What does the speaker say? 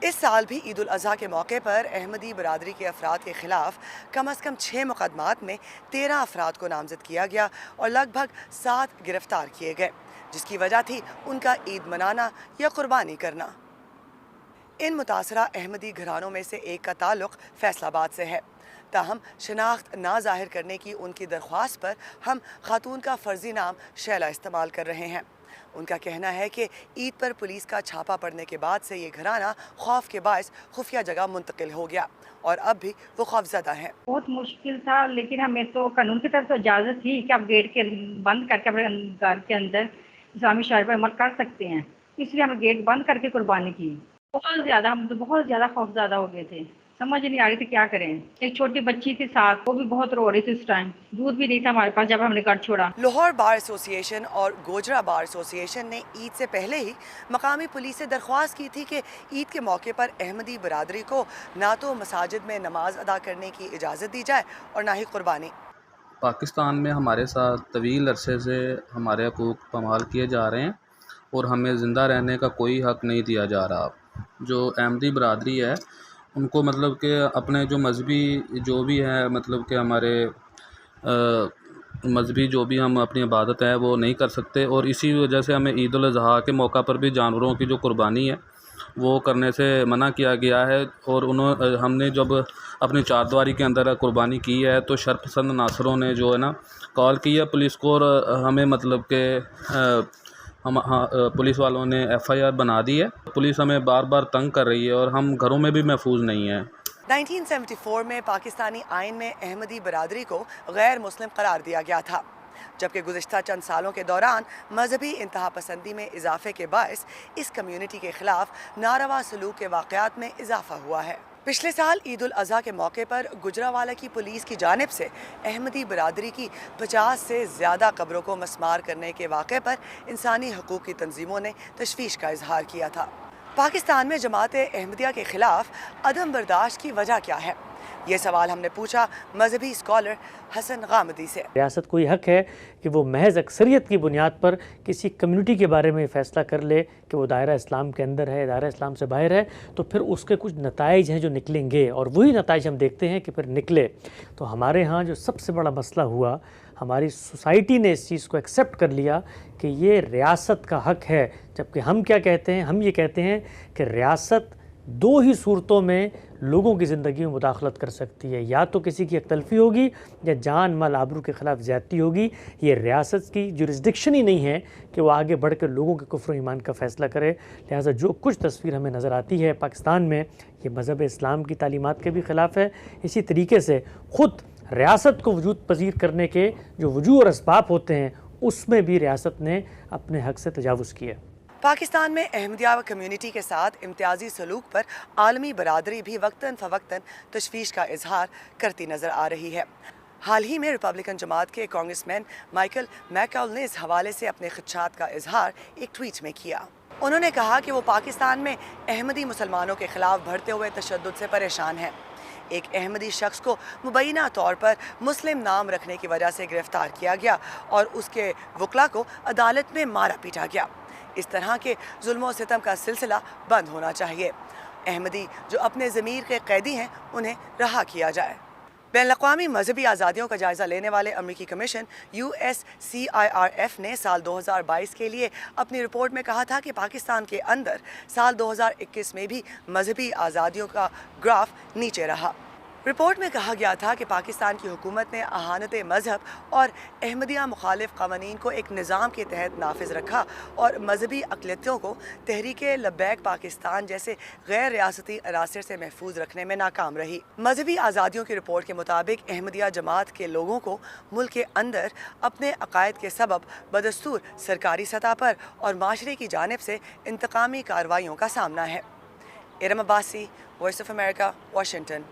اس سال بھی عید الاضحیٰ کے موقع پر احمدی برادری کے افراد کے خلاف کم از کم 6 مقدمات میں 13 افراد کو نامزد کیا گیا اور لگ بھگ 7 گرفتار کیے گئے، جس کی وجہ تھی ان کا عید منانا یا قربانی کرنا۔ ان متاثرہ احمدی گھرانوں میں سے ایک کا تعلق فیصل آباد سے ہے، تاہم شناخت نہ ظاہر کرنے کی ان کی درخواست پر ہم خاتون کا فرضی نام شیلا استعمال کر رہے ہیں۔ ان کا کہنا ہے کہ عید پر پولیس کا چھاپا پڑنے کے بعد سے یہ گھرانہ خوف کے باعث خفیہ جگہ منتقل ہو گیا اور اب بھی وہ خوفزدہ ہیں۔ بہت مشکل تھا، لیکن ہمیں تو قانون کی طرف سے اجازت تھی کہ آپ گیٹ کے بند کر کے اپنے گھر کے اندر اسلامی شاعری پر عمل کر سکتے ہیں، اس لیے ہم نے گیٹ بند کر کے قربانی کی۔ ہم تو بہت زیادہ خوفزدہ ہو گئے تھے، سمجھ نہیں آ رہی تھی کیا کریں۔ ایک چھوٹی بچی تھی ساتھ، وہ بھی بہت رو رہی تھی اس ٹائم، دودھ بھی نہیں تھا ہمارے پاس جب ہم نے گھر چھوڑا۔ لاہور بار ایسوسی ایشن اور گوجرا بار ایسوسی ایشن نے عید سے پہلے ہی مقامی پولیس سے درخواست کی تھی کہ عید کے موقع پر احمدی برادری کو نہ تو مساجد میں نماز ادا کرنے کی اجازت دی جائے اور نہ ہی قربانی۔ پاکستان میں ہمارے ساتھ طویل عرصے سے ہمارے حقوق پامال کیے جا رہے ہیں اور ہمیں زندہ رہنے کا کوئی حق نہیں دیا جا رہا۔ جو احمدی برادری ہے ان کو مطلب کہ اپنے جو مذہبی جو بھی ہے مطلب کہ ہمارے مذہبی جو بھی ہم اپنی عبادت ہے وہ نہیں کر سکتے، اور اسی وجہ سے ہمیں عید الاضحیٰ کے موقع پر بھی جانوروں کی جو قربانی ہے وہ کرنے سے منع کیا گیا ہے۔ اور ہم نے جب اپنی چاردواری کے اندر قربانی کی ہے تو شرپسند عناصروں نے جو ہے نا کال کی ہے پولیس کو، اور ہمیں مطلب کہ پولیس والوں نے ایف آئی آر بنا دی ہے۔ پولیس ہمیں بار بار تنگ کر رہی ہے اور ہم گھروں میں بھی محفوظ نہیں ہیں۔ 1974 میں پاکستانی آئین میں احمدی برادری کو غیر مسلم قرار دیا گیا تھا، جبکہ گزشتہ چند سالوں کے دوران مذہبی انتہا پسندی میں اضافے کے باعث اس کمیونٹی کے خلاف ناروا سلوک کے واقعات میں اضافہ ہوا ہے۔ پچھلے سال عید الاضحیٰ کے موقع پر گجرانوالہ کی پولیس کی جانب سے احمدی برادری کی 50 سے زیادہ قبروں کو مسمار کرنے کے واقعے پر انسانی حقوق کی تنظیموں نے تشویش کا اظہار کیا تھا۔ پاکستان میں جماعت احمدیہ کے خلاف عدم برداشت کی وجہ کیا ہے؟ یہ سوال ہم نے پوچھا مذہبی اسکالر حسن غامدی سے۔ ریاست کو یہ حق ہے کہ وہ محض اکثریت کی بنیاد پر کسی کمیونٹی کے بارے میں فیصلہ کر لے کہ وہ دائرہ اسلام کے اندر ہے، دائرہ اسلام سے باہر ہے، تو پھر اس کے کچھ نتائج ہیں جو نکلیں گے، اور وہی نتائج ہم دیکھتے ہیں کہ پھر نکلے۔ تو ہمارے ہاں جو سب سے بڑا مسئلہ ہوا، ہماری سوسائٹی نے اس چیز کو ایکسیپٹ کر لیا کہ یہ ریاست کا حق ہے، جبکہ ہم کیا کہتے ہیں؟ ہم یہ کہتے ہیں کہ ریاست دو ہی صورتوں میں لوگوں کی زندگی میں مداخلت کر سکتی ہے، یا تو کسی کی حق تلفی ہوگی یا جان مال آبرو کے خلاف زیادتی ہوگی۔ یہ ریاست کی جورسڈکشن ہی نہیں ہے کہ وہ آگے بڑھ کر لوگوں کے کفر و ایمان کا فیصلہ کرے۔ لہٰذا جو کچھ تصویر ہمیں نظر آتی ہے پاکستان میں، یہ مذہب اسلام کی تعلیمات کے بھی خلاف ہے۔ اسی طریقے سے خود ریاست کو وجود پذیر کرنے کے جو وجوہ اور اسباب ہوتے ہیں اس میں بھی ریاست نے اپنے حق سے تجاوز کیا۔ پاکستان میں احمدیہ کمیونٹی کے ساتھ امتیازی سلوک پر عالمی برادری بھی وقتاً فوقتاً تشویش کا اظہار کرتی نظر آ رہی ہے۔ حال ہی میں ریپبلکن جماعت کے کانگریس مین مائیکل میکال نے اس حوالے سے اپنے خدشات کا اظہار ایک ٹویٹ میں کیا۔ انہوں نے کہا کہ وہ پاکستان میں احمدی مسلمانوں کے خلاف بڑھتے ہوئے تشدد سے پریشان ہیں۔ ایک احمدی شخص کو مبینہ طور پر مسلم نام رکھنے کی وجہ سے گرفتار کیا گیا اور اس کے وکلا کو عدالت میں مارا پیٹا گیا۔ اس طرح کے ظلم و ستم کا سلسلہ بند ہونا چاہیے۔ احمدی جو اپنے ضمیر کے قیدی ہیں انہیں رہا کیا جائے۔ بین الاقوامی مذہبی آزادیوں کا جائزہ لینے والے امریکی کمیشن USCIRF نے سال 2022 کے لیے اپنی رپورٹ میں کہا تھا کہ پاکستان کے اندر سال 2021 میں بھی مذہبی آزادیوں کا گراف نیچے رہا۔ رپورٹ میں کہا گیا تھا کہ پاکستان کی حکومت نے اہانت مذہب اور احمدیہ مخالف قوانین کو ایک نظام کے تحت نافذ رکھا اور مذہبی اقلیتوں کو تحریک لبیک پاکستان جیسے غیر ریاستی عناصر سے محفوظ رکھنے میں ناکام رہی۔ مذہبی آزادیوں کی رپورٹ کے مطابق احمدیہ جماعت کے لوگوں کو ملک کے اندر اپنے عقائد کے سبب بدستور سرکاری سطح پر اور معاشرے کی جانب سے انتقامی کارروائیوں کا سامنا ہے۔ Iram Abbasi, voice of America, Washington.